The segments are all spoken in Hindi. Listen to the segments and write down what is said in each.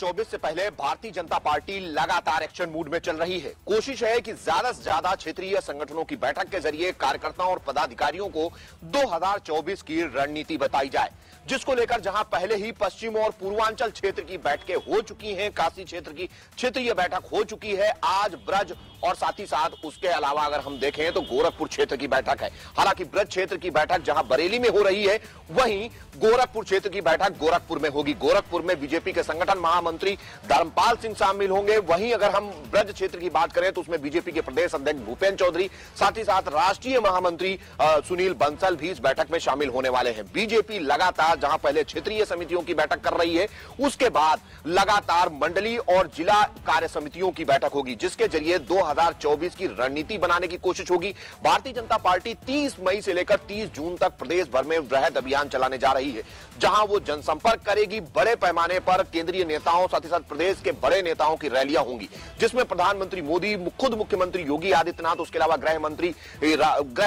2024 से पहले भारतीय जनता पार्टी लगातार एक्शन मूड में चल रही है। कोशिश है कि ज्यादा से ज्यादा क्षेत्रीय संगठनों की बैठक के जरिए कार्यकर्ताओं और पदाधिकारियों को 2024 की रणनीति बताई जाए, जिसको लेकर जहां पहले ही पश्चिम और पूर्वांचल क्षेत्र की बैठकें हो चुकी हैं, काशी क्षेत्र की क्षेत्रीय बैठक हो चुकी है, आज ब्रज और साथ ही साथ उसके अलावा अगर हम देखें तो गोरखपुर क्षेत्र की बैठक है। हालांकि ब्रज क्षेत्र की बैठक जहां बरेली में हो रही है, वहीं गोरखपुर क्षेत्र की बैठक गोरखपुर में होगी। गोरखपुर में बीजेपी के संगठन महामंत्री धर्मपाल सिंह शामिल होंगे। वहीं अगर हम ब्रज क्षेत्र की बात करें तो उसमें बीजेपी के प्रदेश अध्यक्ष भूपेंद्र चौधरी, साथ ही साथ राष्ट्रीय महामंत्री सुनील बंसल भी इस बैठक में शामिल होने वाले हैं। बीजेपी लगातार जहां पहले क्षेत्रीय समितियों की बैठक कर रही है, उसके बाद लगातार मंडलीय और जिला कार्य समितियों की बैठक होगी, जिसके जरिए 2024 की रणनीति बनाने की कोशिश होगी। भारतीय जनता पार्टी 30 मई से लेकर 30 जून तक प्रदेश भर में वृहद अभियान चलाने जा रही है, जहां वो जनसंपर्क करेगी। बड़े पैमाने पर केंद्रीय नेताओं, साथ ही साथ प्रदेश के बड़े नेताओं की रैलियां होंगी, जिसमें प्रधानमंत्री मोदी, खुद मुख्यमंत्री योगी आदित्यनाथ, उसके अलावा गृह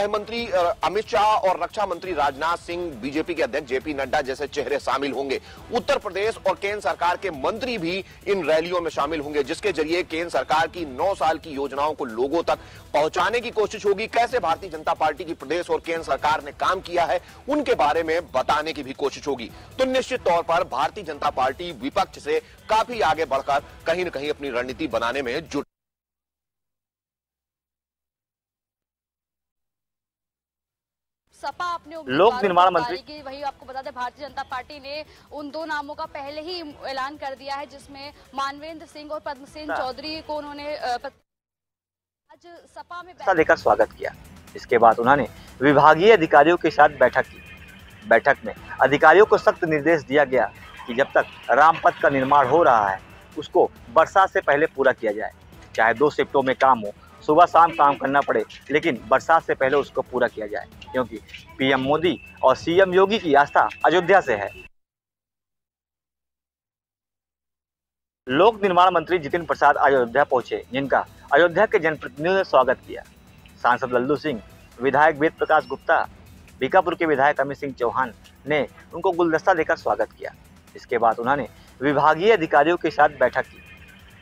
मंत्री अमित शाह और रक्षा मंत्री राजनाथ सिंह, बीजेपी के अध्यक्ष जेपी नड्डा जैसे चेहरे शामिल होंगे। उत्तर प्रदेश और केंद्र सरकार के मंत्री भी इन रैलियों में शामिल होंगे, जिसके जरिए केंद्र सरकार की 9 साल की योजनाओं को लोगों तक पहुंचाने की कोशिश होगी। कैसे भारतीय जनता पार्टी की प्रदेश और केंद्र सरकार ने काम किया है, उनके बारे में बताने की भी कोशिश होगी। तो निश्चित तौर पर भारतीय जनता पार्टी विपक्ष से काफी आगे बढ़कर कहीं न कहीं अपनी रणनीति बनाने में जुट। सपा अपने लोक निर्माण मंत्री की, वही आपको बता दें, भारतीय जनता पार्टी ने उन 2 नामों का पहले ही ऐलान कर दिया है, जिसमें मानवेंद्र सिंह और पद्मसेन चौधरी को उन्होंने आज सपा में देकर स्वागत किया। इसके बाद उन्होंने विभागीय अधिकारियों के साथ बैठक की। बैठक में अधिकारियों को सख्त निर्देश दिया गया कि जब तक रामपथ का निर्माण हो रहा है, उसको बरसात से पहले पूरा किया जाए। चाहे 2 शिफ्टों में काम हो, सुबह शाम काम करना पड़े, लेकिन बरसात से पहले उसको पूरा किया जाए, क्योंकि पीएम मोदी और सीएम योगी की आस्था अयोध्या से है। लोक निर्माण मंत्री जितिन प्रसाद अयोध्या पहुंचे, जिनका अयोध्या के जनप्रतिनिधियों ने स्वागत किया। सांसद लल्लू सिंह, विधायक वेद प्रकाश गुप्ता, बीकापुर के विधायक अमित सिंह चौहान ने उनको गुलदस्ता देकर स्वागत किया। इसके बाद उन्होंने विभागीय अधिकारियों के साथ बैठक की।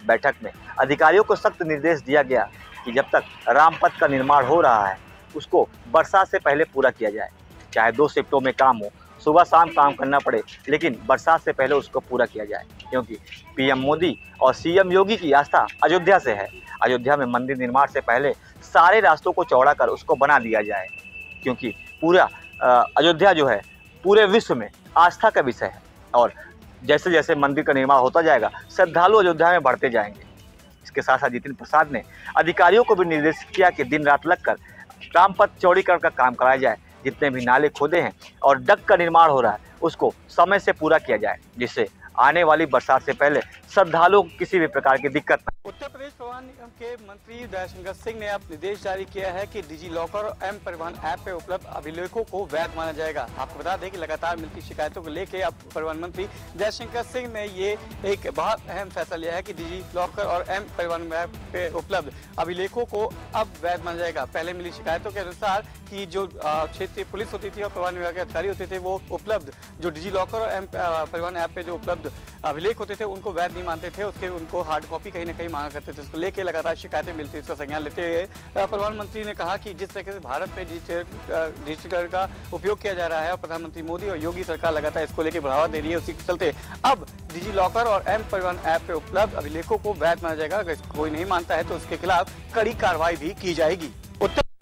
बैठक में अधिकारियों को सख्त निर्देश दिया गया कि जब तक रामपथ का निर्माण हो रहा है, उसको बरसात से पहले पूरा किया जाए। चाहे 2 शिफ्टों में काम हो, सुबह शाम काम करना पड़े, लेकिन बरसात से पहले उसको पूरा किया जाए, क्योंकि पीएम मोदी और सीएम योगी की आस्था अयोध्या से है। अयोध्या में मंदिर निर्माण से पहले सारे रास्तों को चौड़ा कर उसको बना दिया जाए, क्योंकि पूरा अयोध्या जो है पूरे विश्व में आस्था का विषय है, और जैसे जैसे मंदिर का निर्माण होता जाएगा, श्रद्धालु अयोध्या में बढ़ते जाएंगे। इसके साथ साथ जितिन प्रसाद ने अधिकारियों को भी निर्देश किया कि दिन रात लगकर रामपथ चौड़ीकरण का काम कराया जाए। जितने भी नाले खोदे हैं और डक का निर्माण हो रहा है, उसको समय से पूरा किया जाए, जिससे आने वाली बरसात से पहले श्रद्धालुओं को किसी भी प्रकार की दिक्कत न। उत्तर प्रदेश परिवहन निगम के मंत्री दयाशंकर सिंह ने अब निर्देश जारी किया है कि डिजी लॉकर और एम परिवहन ऐप पे उपलब्ध अभिलेखों को वैध माना जाएगा। आपको बता दें कि लगातार मिलती शिकायतों को लेकर अब परिवहन मंत्री दयाशंकर सिंह ने ये एक बहुत अहम फैसला लिया है कि डिजी लॉकर और एम परिवहन ऐप पे उपलब्ध अभिलेखों को अब वैध माना जाएगा। पहले मिली शिकायतों के अनुसार कि जो क्षेत्रीय पुलिस होती थी और परिवहन विभाग के अधिकारी होते थे, वो उपलब्ध जो डिजी लॉकर और एम परिवहन ऐप पे जो उपलब्ध अभिलेख होते थे, उनको वैध नहीं मानते थे, उसके उनको हार्ड कॉपी कहीं ना कहीं मांगा करते थे। इसको लेकर लगातार शिकायतें मिलती, इसका संज्ञान लेते हुए परिवहन मंत्री ने कहा कि जिस तरीके से भारत में डिजिटल का उपयोग किया जा रहा है और प्रधानमंत्री मोदी और योगी सरकार लगातार इसको लेकर बढ़ावा दे रही है, उसी के चलते अब डिजी लॉकर और एम परिवहन ऐप पे उपलब्ध अभिलेखों को वैध माना जाएगा। अगर कोई नहीं मानता है तो उसके खिलाफ कड़ी कार्रवाई भी की जाएगी।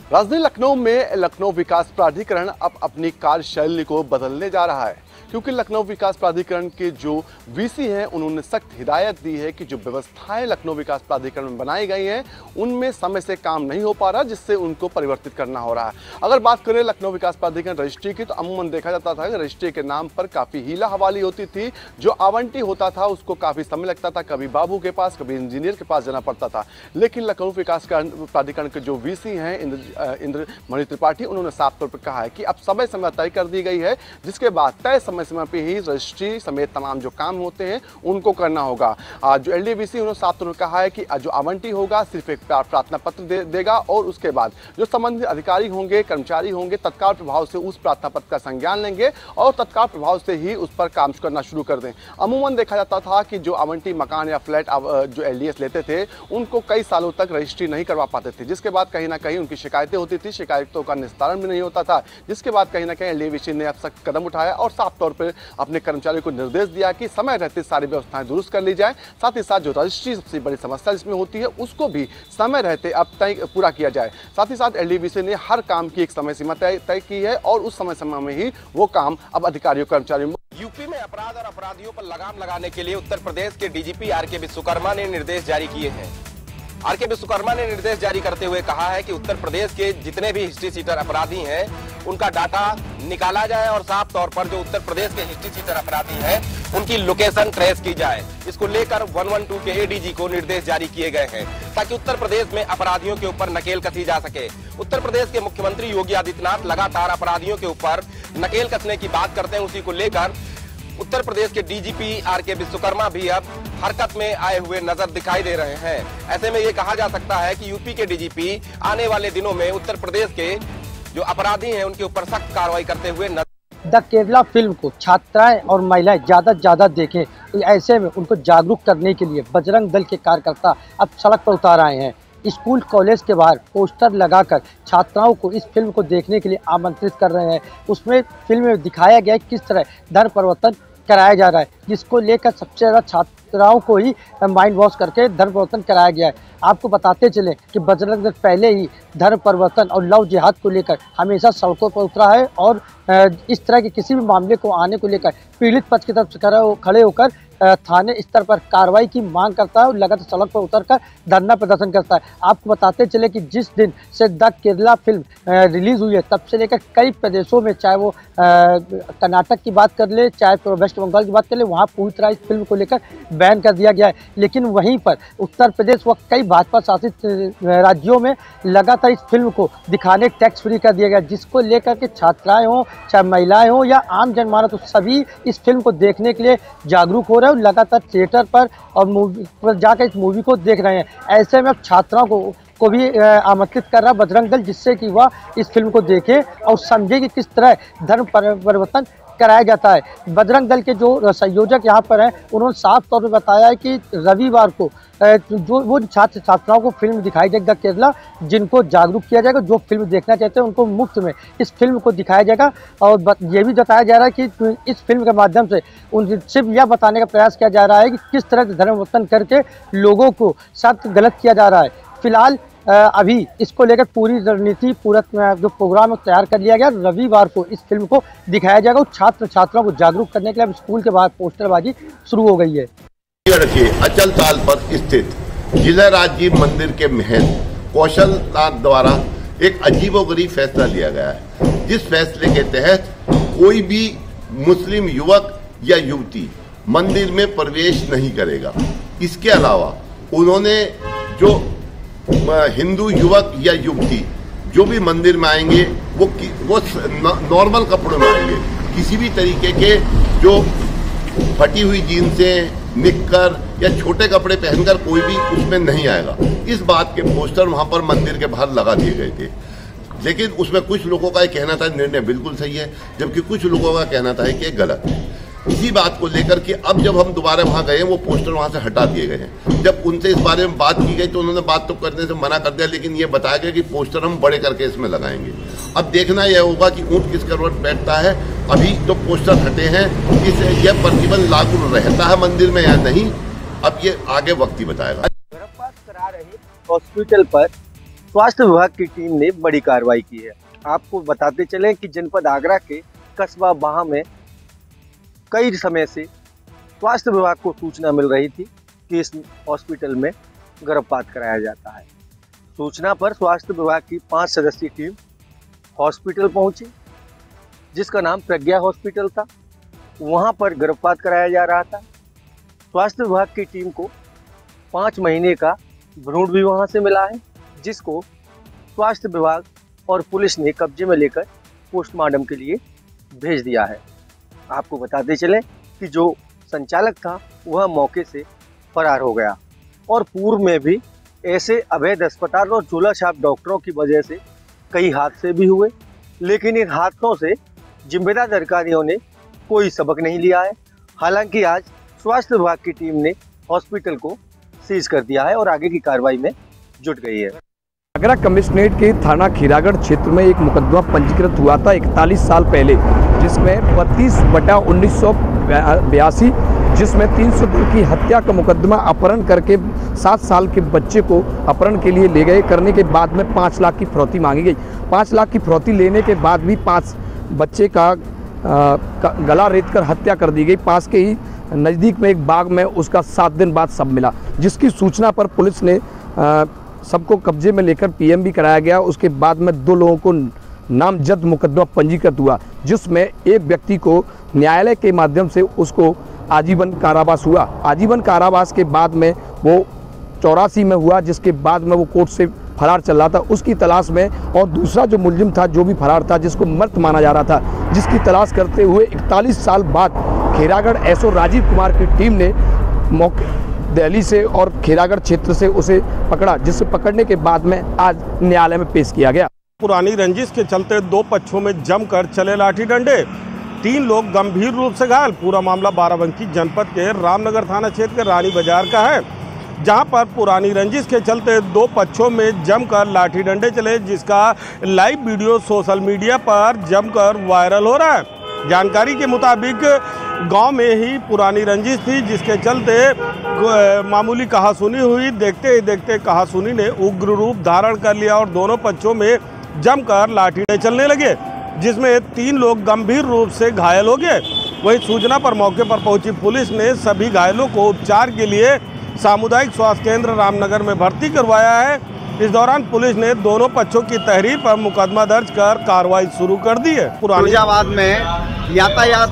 राजधानी लखनऊ में लखनऊ विकास प्राधिकरण अब अपनी कार्यशैली को बदलने जा रहा है, क्योंकि लखनऊ विकास प्राधिकरण के जो वीसी हैं, उन्होंने सख्त हिदायत दी है कि जो व्यवस्थाएं लखनऊ विकास प्राधिकरण में बनाई गई हैं, उनमें समय से काम नहीं हो पा रहा, जिससे उनको परिवर्तित करना हो रहा है। अगर बात करें लखनऊ विकास प्राधिकरण रजिस्ट्री की, तो अमूमन देखा जाता था कि रजिस्ट्री के नाम पर काफ़ी हीला हवाली होती थी। जो आवंटी होता था उसको काफ़ी समय लगता था, कभी बाबू के पास, कभी इंजीनियर के पास जाना पड़ता था। लेकिन लखनऊ विकास प्राधिकरण के जो वीसी हैं इंद्रमणि त्रिपाठी, उन्होंने साफ तौर पर कहा है कि अब समय समय तय कर दी गई है, जिसके बाद तय समय सीमा पे ही रजिस्ट्री समेत तमाम जो काम होते हैं उनको करना होगा। जो LDVC उन्होंने साफ तौर पर कहा है कि जो आवंटी होगा सिर्फ एक प्रार्थना पत्र देगा और उसके बाद जो संबंधित अधिकारी होंगे, कर्मचारी होंगे, तत्काल प्रभाव से उस प्रार्थना पत्र का संज्ञान लेंगे और तत्काल प्रभाव से ही उस पर काम करना शुरू कर दें। अमूमन देखा जाता था कि जो आवंटी मकान या फ्लैट जो LDS लेते थे उनको कई सालों तक रजिस्ट्री नहीं करवा पाते थे, जिसके बाद कहीं ना कहीं उनकी शिकायतें होती थी, शिकायतों का निस्तारण भी नहीं होता था, जिसके बाद कहीं ना कहीं LDVC ने अब सख्त कदम उठाया और साफ तौर पर अपने कर्मचारियों को निर्देश दिया कि समय रहते सारी व्यवस्थाएं दुरुस्त कर ली जाए। साथ ही साथ जो रजिस्ट्री सबसे बड़ी समस्या जिसमें होती है उसको भी समय रहते अब तय पूरा किया जाए। साथ ही साथ LDVC ने हर काम की एक समय सीमा तय की है और उस समय सीमा में ही वो काम अब अधिकारियों कर्मचारियों। यूपी में अपराध और अपराधियों पर लगाम लगाने के लिए उत्तर प्रदेश के DGP RK विश्वकर्मा ने निर्देश जारी किए हैं। RK विश्वकर्मा ने निर्देश जारी करते हुए कहा है कि उत्तर प्रदेश के जितने भी हिस्ट्री सीटर अपराधी हैं उनका डाटा निकाला जाए और साफ तौर पर जो उत्तर प्रदेश के हिस्ट्री सीटर अपराधी हैं उनकी लोकेशन ट्रेस की जाए। इसको लेकर 112 के ADG को निर्देश जारी किए गए हैं ताकि उत्तर प्रदेश में अपराधियों के ऊपर नकेल कसी जा सके। उत्तर प्रदेश के मुख्यमंत्री योगी आदित्यनाथ लगातार अपराधियों के ऊपर नकेल कसने की बात करते हैं। उसी को लेकर उत्तर प्रदेश के DGP RK विश्वकर्मा भी अब हरकत में आए हुए नजर दिखाई दे रहे हैं। ऐसे में ये कहा जा सकता है कि यूपी के DGP आने वाले दिनों में उत्तर प्रदेश के जो अपराधी हैं उनके ऊपर सख्त कार्रवाई करते हुए द केरला फिल्म को छात्राएं और महिलाएं ज्यादा से ज्यादा देखें, तो ऐसे में उनको जागरूक करने के लिए बजरंग दल के कार्यकर्ता अब सड़क पर उतार आए हैं। स्कूल कॉलेज के बाहर पोस्टर लगाकर छात्राओं को इस फिल्म को देखने के लिए आमंत्रित कर रहे हैं। उसमें फिल्म में दिखाया गया है किस तरह धर्म परिवर्तन कराया जा रहा है, जिसको लेकर सबसे ज़्यादा छात्राओं को ही माइंड वॉश करके धर्म परिवर्तन कराया गया है। आपको बताते चले कि बजरंग दल पहले ही धर्म परिवर्तन और लव जिहाद को लेकर हमेशा सड़कों पर उतरा है और इस तरह के किसी भी मामले को आने को लेकर पीड़ित पक्ष की तरफ से खड़े होकर थाने स्तर पर कार्रवाई की मांग करता है और लगातार सड़क पर उतरकर धरना प्रदर्शन करता है। आपको बताते चले कि जिस दिन से द केरला फिल्म रिलीज हुई है तब से लेकर कई प्रदेशों में, चाहे वो कर्नाटक की बात कर ले, चाहे वेस्ट बंगाल की बात कर ले, वहाँ पूरी तरह इस फिल्म को लेकर बैन कर दिया गया है। लेकिन वहीं पर उत्तर प्रदेश व कई भाजपा शासित राज्यों में लगातार इस फिल्म को दिखाने टैक्स फ्री कर दिया गया, जिसको लेकर के छात्राएं हों, चाहे महिलाएं हों या आम जनमानस, तो सभी इस फिल्म को देखने के लिए जागरूक हो रहे हैं, लगातार थिएटर पर और मूवी पर जाकर इस मूवी को देख रहे हैं। ऐसे में अब छात्राओं को भी आमंत्रित कर रहा है बजरंग दल, जिससे कि वह इस फिल्म को देखें और समझे कि किस तरह धर्म परिवर्तन कराया जाता है। बजरंग दल के जो संयोजक यहाँ पर हैं उन्होंने साफ तौर पर बताया है कि रविवार को जो वो छात्र छात्राओं को फिल्म दिखाई जाएगी द केरला, जिनको जागरूक किया जाएगा, जो फिल्म देखना चाहते हैं उनको मुफ्त में इस फिल्म को दिखाया जाएगा। और ये भी बताया जा रहा है कि इस फिल्म के माध्यम से उन सिर्फ यह बताने का प्रयास किया जा रहा है कि किस तरह से धर्म परिवर्तन करके लोगों को साथ गलत किया जा रहा है। फिलहाल अभी इसको लेकर पूरी रणनीति, पूरा जो प्रोग्राम तैयार कर लिया गया। रविवार को इस फिल्म को दिखाया जाएगा और छात्र छात्राओं को जागरूक करने के लिए अब स्कूल के बाहर पोस्टरबाजी शुरू हो गई है। के अचल ताल पर स्थित जिला राजीव मंदिर के महल कौशलनाथ द्वारा एक अजीबोगरीब फैसला लिया गया है, जिस फैसले के तहत कोई भी मुस्लिम युवक या युवती मंदिर में प्रवेश नहीं करेगा। इसके अलावा उन्होंने जो हिंदू युवक या युवती जो भी मंदिर में आएंगे वो नॉर्मल कपड़ों में आएंगे, किसी भी तरीके के जो फटी हुई जीन्सें, निक्कर या छोटे कपड़े पहनकर कोई भी उसमें नहीं आएगा। इस बात के पोस्टर वहां पर मंदिर के बाहर लगा दिए गए थे, लेकिन उसमें कुछ लोगों का कहना था निर्णय बिल्कुल सही है, जबकि कुछ लोगों का कहना था कि गलत है। इसी बात को लेकर के अब जब हम दोबारा वहां गए, वो पोस्टर वहां से हटा दिए गए हैं। जब उनसे इस बारे में बात की गई तो उन्होंने बात तो करने से मना कर दिया, लेकिन ये बताया गया कि पोस्टर हम बड़े करके इसमें लगाएंगे। अब देखना यह होगा कि ऊंट किस करवट बैठता है। अभी जो पोस्टर हटे हैं यह प्रतिबंध लागू रहता है मंदिर में या नहीं, अब ये आगे वक्त ही बताएगा। गर्भपात करा रहे हॉस्पिटल पर स्वास्थ्य विभाग की टीम ने बड़ी कार्रवाई की है। आपको बताते चले कि जनपद आगरा के कस्बा बाहा में कई समय से स्वास्थ्य विभाग को सूचना मिल रही थी कि इस हॉस्पिटल में गर्भपात कराया जाता है। सूचना पर स्वास्थ्य विभाग की 5 सदस्यीय टीम हॉस्पिटल पहुंची, जिसका नाम प्रज्ञा हॉस्पिटल था। वहां पर गर्भपात कराया जा रहा था। स्वास्थ्य विभाग की टीम को 5 महीने का भ्रूण भी वहां से मिला है, जिसको स्वास्थ्य विभाग और पुलिस ने कब्जे में लेकर पोस्टमार्टम के लिए भेज दिया है। आपको बताते चले कि जो संचालक था वह मौके से फरार हो गया और पूर्व में भी ऐसे अवैध अस्पताल और झोलाछाप डॉक्टरों की वजह से कई हादसे भी हुए, लेकिन इन हादसों से जिम्मेदार अधिकारियों ने कोई सबक नहीं लिया है। हालांकि आज स्वास्थ्य विभाग की टीम ने हॉस्पिटल को सीज कर दिया है और आगे की कार्रवाई में जुट गई है। आगरा कमिश्नरेट के थाना खीरागढ़ क्षेत्र में एक मुकदमा पंजीकृत हुआ था 41 साल पहले, जिसमें 32/1982 जिसमें 302 की हत्या का मुकदमा अपहरण करके 7 साल के बच्चे को अपहरण के लिए ले गए। करने के बाद में 5 लाख की फिरौती मांगी गई। 5 लाख की फिरौती लेने के बाद भी 5 बच्चे का गला रेतकर हत्या कर दी गई। पास के ही नज़दीक में एक बाग में उसका 7 दिन बाद शव मिला, जिसकी सूचना पर पुलिस ने सबको कब्जे में लेकर पीएम भी कराया गया। उसके बाद में 2 लोगों को नामजद मुकदमा पंजीकृत हुआ, जिसमें एक व्यक्ति को न्यायालय के माध्यम से उसको आजीवन कारावास हुआ। आजीवन कारावास के बाद में वो 84 में हुआ, जिसके बाद में वो कोर्ट से फरार चल रहा था, उसकी तलाश में। और दूसरा जो मुलजिम था, जो भी फरार था, जिसको मृत माना जा रहा था, जिसकी तलाश करते हुए 41 साल बाद खीरागढ़ एसओ राजीव कुमार की टीम ने मौके दिल्ली से और खीरागढ़ क्षेत्र से उसे पकड़ा, जिसे पकड़ने के बाद में आज न्यायालय में पेश किया गया। पुरानी रंजिश के चलते 2 पक्षों में जमकर चले लाठी डंडे, 3 लोग गंभीर रूप से घायल। पूरा मामला बाराबंकी जनपद के रामनगर थाना क्षेत्र के रानी बाजार का है, जहां पर पुरानी रंजिश के चलते 2 पक्षों में जमकर लाठी डंडे चले, जिसका लाइव वीडियो सोशल मीडिया पर जमकर वायरल हो रहा है। जानकारी के मुताबिक गांव में ही पुरानी रंजिश थी, जिसके चलते मामूली कहासुनी हुई। देखते ही देखते कहासुनी ने उग्र रूप धारण कर लिया और दोनों पक्षों में जमकर लाठी चलने लगे, जिसमें 3 लोग गंभीर रूप से घायल हो गए। वहीं सूचना पर मौके पर पहुंची पुलिस ने सभी घायलों को उपचार के लिए सामुदायिक स्वास्थ्य केंद्र रामनगर में भर्ती करवाया है। इस दौरान पुलिस ने दोनों पक्षों की तहरीर पर मुकदमा दर्ज कर कार्रवाई शुरू कर दी है। फिरोजाबाद में यातायात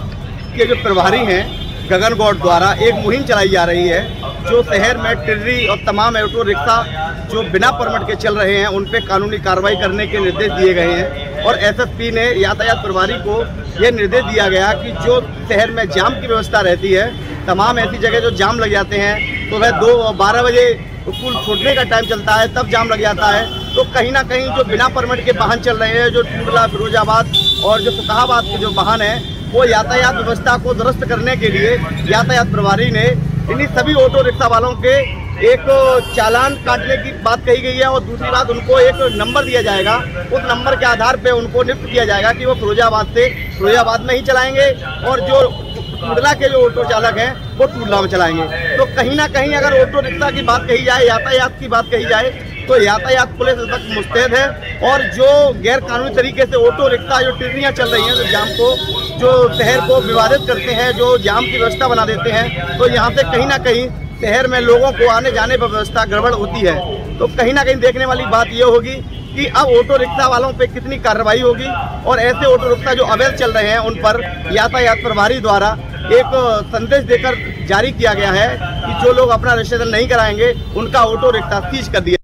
के जो प्रभारी हैं गगन गौड़ द्वारा एक मुहिम चलाई जा रही है, जो शहर में टिर्री और तमाम ऑटो रिक्शा जो बिना परमिट के चल रहे हैं उन पे कानूनी कार्रवाई करने के निर्देश दिए गए हैं। और एसएसपी ने यातायात प्रभारी को यह निर्देश दिया गया कि जो शहर में जाम की व्यवस्था रहती है, तमाम ऐसी जगह जो जाम लग जाते हैं, तो वह 2 और 12 बजे स्कूल छोड़ने का टाइम चलता है, तब जाम लग जाता है। तो कहीं ना कहीं जो बिना परमिट के वाहन चल रहे हैं, जो टूडला, फिरोजाबाद और जो फतेहाबाद के जो वाहन हैं, वो यातायात व्यवस्था को दुरुस्त करने के लिए यातायात प्रभारी ने इन्हीं सभी ऑटो रिक्शा वालों के एक चालान काटने की बात कही गई है। और दूसरी बात, उनको एक नंबर दिया जाएगा, उस नंबर के आधार पे उनको नियुक्त किया जाएगा कि वो फिरोजाबाद में ही चलाएंगे और जो टूडला के जो ऑटो चालक हैं वो टूडला में चलाएंगे। तो कहीं ना कहीं अगर ऑटो रिक्शा की बात कही जाए, यातायात की बात कही जाए, तो यातायात पुलिस इस वक्त मुस्तैद है। और जो गैर कानूनी तरीके से ऑटो रिक्शा जो टिर्रियाँ चल रही हैं, जो जाम को, जो शहर को विवादित करते हैं, जो जाम की व्यवस्था बना देते हैं, तो यहाँ से कहीं ना कहीं शहर में लोगों को आने जाने पर व्यवस्था गड़बड़ होती है। तो कहीं ना कहीं देखने वाली बात ये होगी कि अब ऑटो रिक्शा वालों पे कितनी कार्रवाई होगी। और ऐसे ऑटो रिक्शा जो अवैध चल रहे हैं उन पर यातायात प्रभारी द्वारा एक संदेश देकर जारी किया गया है कि जो लोग अपना रजिस्ट्रेशन नहीं कराएंगे उनका ऑटो रिक्शा सीज कर दिया।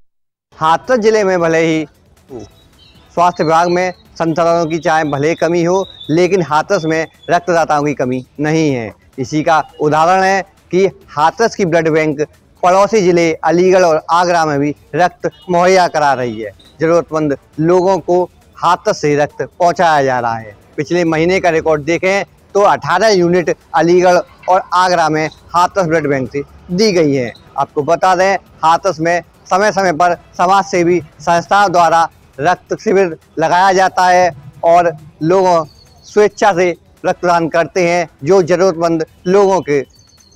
हाथरस जिले में भले ही स्वास्थ्य विभाग में संसाधनों की चाहे भले कमी हो, लेकिन हाथरस में रक्तदाताओं की कमी नहीं है। इसी का उदाहरण है कि हाथरस की ब्लड बैंक पड़ोसी जिले अलीगढ़ और आगरा में भी रक्त मुहैया करा रही है। जरूरतमंद लोगों को हाथरस से रक्त पहुंचाया जा रहा है। पिछले महीने का रिकॉर्ड देखें तो 18 यूनिट अलीगढ़ और आगरा में हाथरस ब्लड बैंक से दी गई है। आपको बता दें, हाथरस में समय समय पर समाज सेवी संस्थाओं द्वारा रक्त शिविर लगाया जाता है और लोग स्वेच्छा से रक्तदान करते हैं, जो जरूरतमंद लोगों के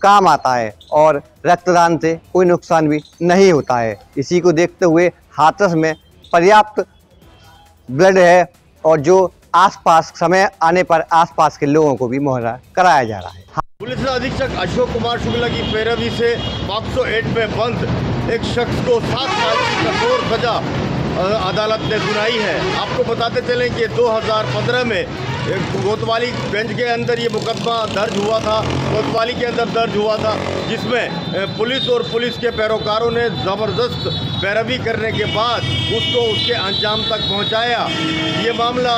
काम आता है और रक्तदान से कोई नुकसान भी नहीं होता है। इसी को देखते हुए हाथरस में पर्याप्त ब्लड है और जो आसपास समय आने पर आसपास के लोगों को भी मुहैया कराया जा रहा है। पुलिस अधीक्षक अशोक कुमार शुक्ला की पैरवी से पॉक्सो 8 में बंद एक शख्स को 7 साल की कठोर सजा अदालत ने सुनाई है। आपको बताते चलें कि 2015 में कोतवाली बेंच के अंदर ये मुकदमा दर्ज हुआ था, कोतवाली के अंदर दर्ज हुआ था, जिसमें पुलिस और पुलिस के पैरोकारों ने ज़बरदस्त पैरवी करने के बाद उसको उसके अंजाम तक पहुंचाया। ये मामला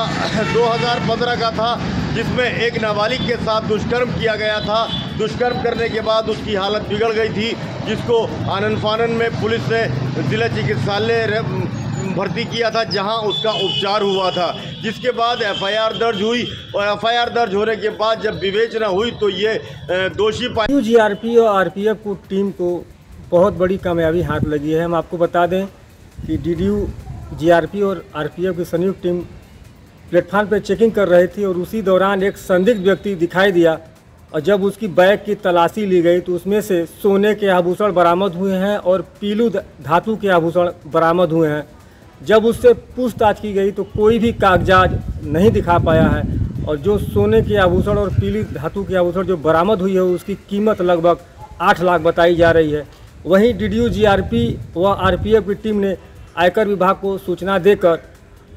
2015 का था, जिसमें एक नाबालिग के साथ दुष्कर्म किया गया था। दुष्कर्म करने के बाद उसकी हालत बिगड़ गई थी, जिसको आनन फानन में पुलिस ने जिला चिकित्सालय भर्ती किया था, जहां उसका उपचार हुआ था। जिसके बाद एफआईआर दर्ज हुई और एफआईआर दर्ज होने के बाद जब विवेचना हुई तो ये दोषी पाए। जीआरपी और आरपीएफ को टीम को बहुत बड़ी कामयाबी हाथ लगी है। हम आपको बता दें कि डीडीयू, जीआरपी और आरपीएफ की संयुक्त टीम प्लेटफार्म पर चेकिंग कर रही थी और उसी दौरान एक संदिग्ध व्यक्ति दिखाई दिया और जब उसकी बैग की तलाशी ली गई तो उसमें से सोने के आभूषण बरामद हुए हैं और पीलू धातु के आभूषण बरामद हुए हैं। जब उससे पूछताछ की गई तो कोई भी कागजात नहीं दिखा पाया है और जो सोने के आभूषण और पीली धातु के आभूषण जो बरामद हुई है उसकी कीमत लगभग 8 लाख बताई जा रही है। वहीं डीडीयू, जीआरपी व आरपीएफ की टीम ने आयकर विभाग को सूचना देकर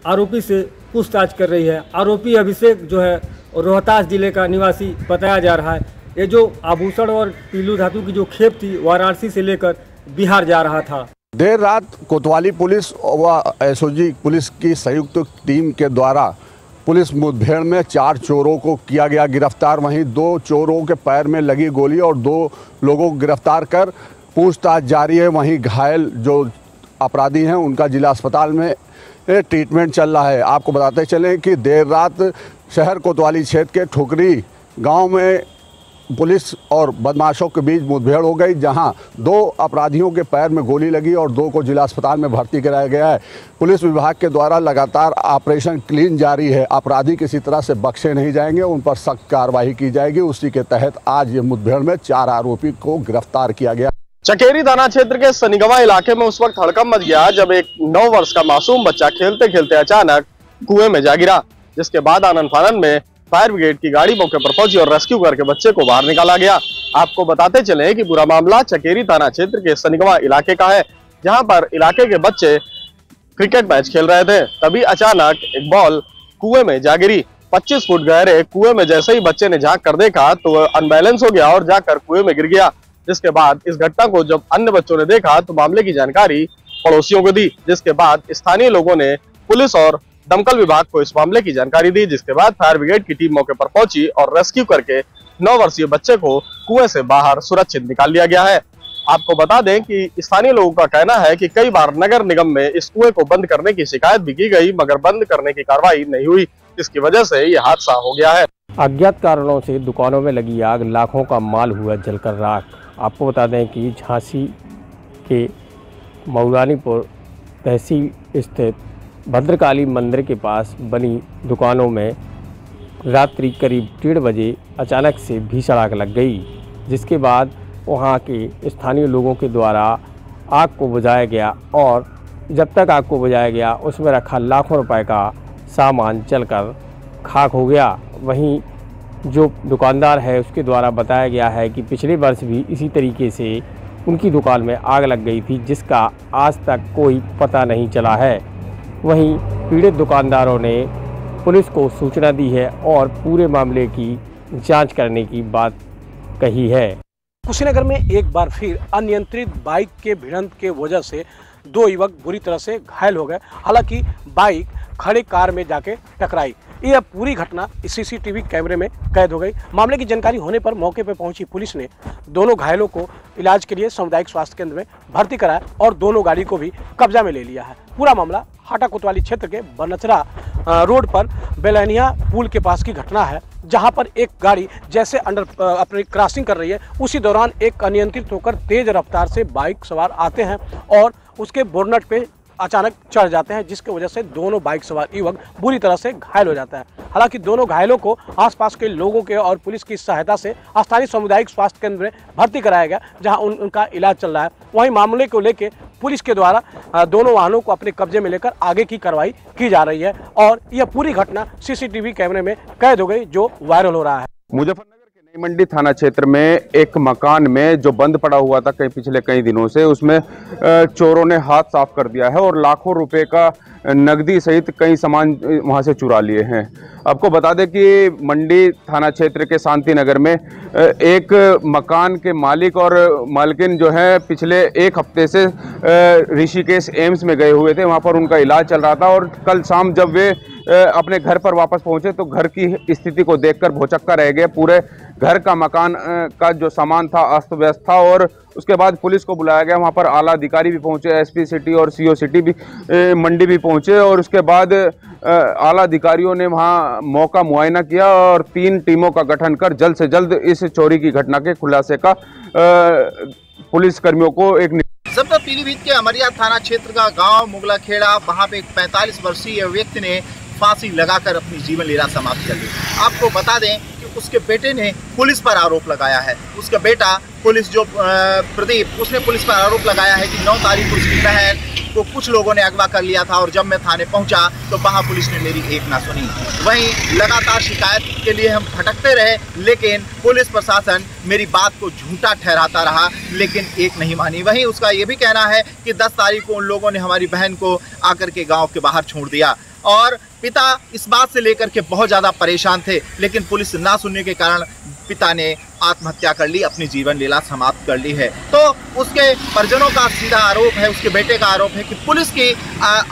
आरोपी से पूछताछ कर रही है। आरोपी अभिषेक जो है रोहतास जिले का निवासी बताया जा रहा है। ये जो आभूषण और पीलू धातु की जो खेप थी वाराणसी से लेकर बिहार जा रहा था। देर रात कोतवाली पुलिस व एसओजी पुलिस की संयुक्त टीम के द्वारा पुलिस मुठभेड़ में 4 चोरों को किया गया गिरफ्तार। वहीं 2 चोरों के पैर में लगी गोली और 2 लोगों को गिरफ्तार कर पूछताछ जारी है। वहीं घायल जो अपराधी हैं उनका जिला अस्पताल में ट्रीटमेंट चल रहा है। आपको बताते चलें कि देर रात शहर कोतवाली क्षेत्र के ठुकरी गांव में पुलिस और बदमाशों के बीच मुठभेड़ हो गई, जहां 2 अपराधियों के पैर में गोली लगी और 2 को जिला अस्पताल में भर्ती कराया गया है। पुलिस विभाग के द्वारा लगातार ऑपरेशन क्लीन जारी है। अपराधी किसी तरह से बख्शे नहीं जाएंगे, उन पर सख्त कार्रवाई की जाएगी। उसी के तहत आज ये मुठभेड़ में 4 आरोपी को गिरफ्तार किया गया। चकेरी थाना क्षेत्र के सनीगवा इलाके में उस वक्त हड़कंप मच गया जब एक 9 वर्ष का मासूम बच्चा खेलते खेलते अचानक कुएं में जा गिरा, जिसके बाद आनन फानन में फायर ब्रिगेड की गाड़ी मौके पर पहुंची और रेस्क्यू करके बच्चे को बाहर निकाला गया। आपको बताते चले कि पूरा मामला चकेरी थाना क्षेत्र के सनीगवा इलाके का है, जहां पर इलाके के बच्चे क्रिकेट मैच खेल रहे थे। तभी अचानक एक बॉल कुएं में जा गिरी। 25 फुट गहरे कुएं में जैसे ही बच्चे ने झांक कर देखा तो वह अनबैलेंस हो गया और जाकर कुएं में गिर गया। जिसके बाद इस घटना को जब अन्य बच्चों ने देखा तो मामले की जानकारी पड़ोसियों को दी, जिसके बाद स्थानीय लोगों ने पुलिस और दमकल विभाग को इस मामले की जानकारी दी, जिसके बाद फायर ब्रिगेड की टीम मौके पर पहुंची और रेस्क्यू करके 9 वर्षीय बच्चे को कुएं से बाहर सुरक्षित निकाल लिया गया है। आपको बता दें कि स्थानीय लोगों का कहना है कि कई बार नगर निगम में इस कुएं को बंद करने की शिकायत भी की गई, मगर बंद करने की कार्रवाई नहीं हुई, जिसकी वजह से ये हादसा हो गया है। अज्ञात कारणों से दुकानों में लगी आग, लाखों का माल हुआ जलकर राख। आपको बता दें कि झांसी के मऊरानीपुर तहसील स्थित भद्रकाली मंदिर के पास बनी दुकानों में रात्रि करीब 1:30 बजे अचानक से भीषण आग लग गई, जिसके बाद वहां के स्थानीय लोगों के द्वारा आग को बुझाया गया और जब तक आग को बुझाया गया उसमें रखा लाखों रुपए का सामान जलकर खाक हो गया। वहीं जो दुकानदार है उसके द्वारा बताया गया है कि पिछले वर्ष भी इसी तरीके से उनकी दुकान में आग लग गई थी, जिसका आज तक कोई पता नहीं चला है। वहीं पीड़ित दुकानदारों ने पुलिस को सूचना दी है और पूरे मामले की जांच करने की बात कही है। कुशीनगर में एक बार फिर अनियंत्रित बाइक के भिड़ंत के वजह से 2 युवक बुरी तरह से घायल हो गए। हालांकि बाइक खड़े कार में जाके टकराई। यह पूरी घटना सीसीटीवी कैमरे में कैद हो गई। मामले की जानकारी होने पर मौके पर पहुंची पुलिस ने दोनों घायलों को इलाज के लिए सामुदायिक स्वास्थ्य केंद्र में भर्ती कराया और दोनों गाड़ी को भी कब्जा में ले लिया है। पूरा मामला हाटा कोतवाली क्षेत्र के बनचरा रोड पर बेलनिया पुल के पास की घटना है, जहां पर एक गाड़ी जैसे अपनी क्रॉसिंग कर रही है, उसी दौरान एक अनियंत्रित होकर तेज रफ्तार से बाइक सवार आते हैं और उसके बोनट पे अचानक चढ़ जाते हैं, जिसकी वजह से दोनों बाइक सवार युवक बुरी तरह से घायल हो जाता है। हालांकि दोनों घायलों को आसपास के लोगों के और पुलिस की सहायता से स्थानीय सामुदायिक स्वास्थ्य केंद्र में भर्ती कराया गया, जहां उनका इलाज चल रहा है। वहीं मामले को लेकर पुलिस के द्वारा दोनों वाहनों को अपने कब्जे में लेकर आगे की कार्रवाई की जा रही है और यह पूरी घटना सीसीटीवी कैमरे में कैद हो गई, जो वायरल हो रहा है। मुजफ्फरनगर के नई मंडी थाना क्षेत्र में एक मकान में जो बंद पड़ा हुआ था पिछले कई दिनों से, उसमें चोरों ने हाथ साफ कर दिया है और लाखों रुपए का नकदी सहित कई सामान वहां से चुरा लिए हैं। आपको बता दें कि मंडी थाना क्षेत्र के शांति नगर में एक मकान के मालिक और मालकिन जो है पिछले एक हफ्ते से ऋषिकेश एम्स में गए हुए थे। वहां पर उनका इलाज चल रहा था और कल शाम जब वे अपने घर पर वापस पहुंचे तो घर की स्थिति को देखकर भौचक्का रह गए। पूरे घर का मकान का जो सामान था अस्त व्यस्त था और उसके बाद पुलिस को बुलाया गया। वहां पर आला अधिकारी भी पहुंचे, एसपी सिटी और सीओ सिटी भी मंडी भी पहुंचे और उसके बाद आला अधिकारियों ने वहां मौका मुआयना किया और 3 टीमों का गठन कर जल्द से जल्द इस चोरी की घटना के खुलासे का पुलिस कर्मियों को एक जब पीलीभीत के अमरिया थाना क्षेत्र का गांव मुगलाखेड़ा, वहां पे एक 45 वर्षीय व्यक्ति ने फांसी लगाकर अपनी जीवन लीला समाप्त कर ली। आपको बता दें कि उसके बेटे ने पुलिस पर आरोप लगाया है। उसका बेटा पुलिस जो प्रदीप, उसने पुलिस पर आरोप लगाया है कि 9 तारीख को उसकी बहन को कुछ लोगों ने अगवा कर लिया था और जब मैं थाने पहुंचा तो वहां पुलिस ने मेरी एक ना सुनी। वहीं लगातार शिकायत के लिए हम भटकते रहे, लेकिन पुलिस प्रशासन मेरी बात को झूठा ठहराता रहा, लेकिन एक नहीं मानी। वहीं उसका ये भी कहना है कि 10 तारीख को उन लोगों ने हमारी बहन को आकर के गाँव के बाहर छोड़ दिया और पिता इस बात से लेकर के बहुत ज़्यादा परेशान थे, लेकिन पुलिस ना सुनने के कारण पिता ने आत्महत्या कर ली, अपनी जीवन लीला समाप्त कर ली है। तो उसके परिजनों का सीधा आरोप है, उसके बेटे का आरोप है कि पुलिस की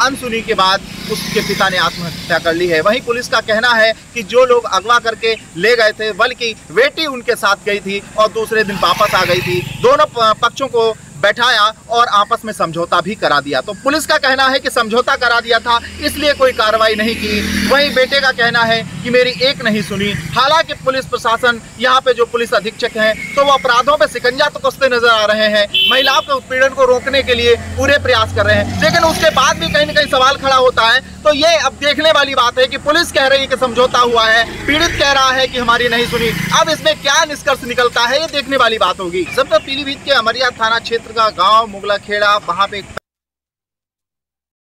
अनसुनी के बाद उसके पिता ने आत्महत्या कर ली है। वहीं पुलिस का कहना है कि जो लोग अगवा करके ले गए थे, बल्कि बेटी उनके साथ गई थी और दूसरे दिन वापस आ गई थी। दोनों पक्षों को बैठाया और आपस में समझौता भी करा दिया। तो पुलिस का कहना है कि समझौता करा दिया था, इसलिए कोई कार्रवाई नहीं की। वहीं बेटे का कहना है कि मेरी एक नहीं सुनी। हालांकि पुलिस प्रशासन, यहाँ पे जो पुलिस अधीक्षक हैं, तो वो अपराधों पे शिकंजा तो कसते नजर आ रहे हैं, महिलाओं के उत्पीड़न को रोकने के लिए पूरे प्रयास कर रहे हैं, लेकिन उसके बाद भी कहीं न कहीं सवाल खड़ा होता है। तो ये अब देखने वाली बात है कि पुलिस कह रही है कि समझौता हुआ है, पीड़ित कह रहा है कि हमारी नहीं सुनी। अब इसमें क्या निष्कर्ष निकलता है, ये देखने वाली बात होगी। जब तक पीलीभीत के अमरिया थाना क्षेत्र का गांव मुगलाखेड़ा, वहां पे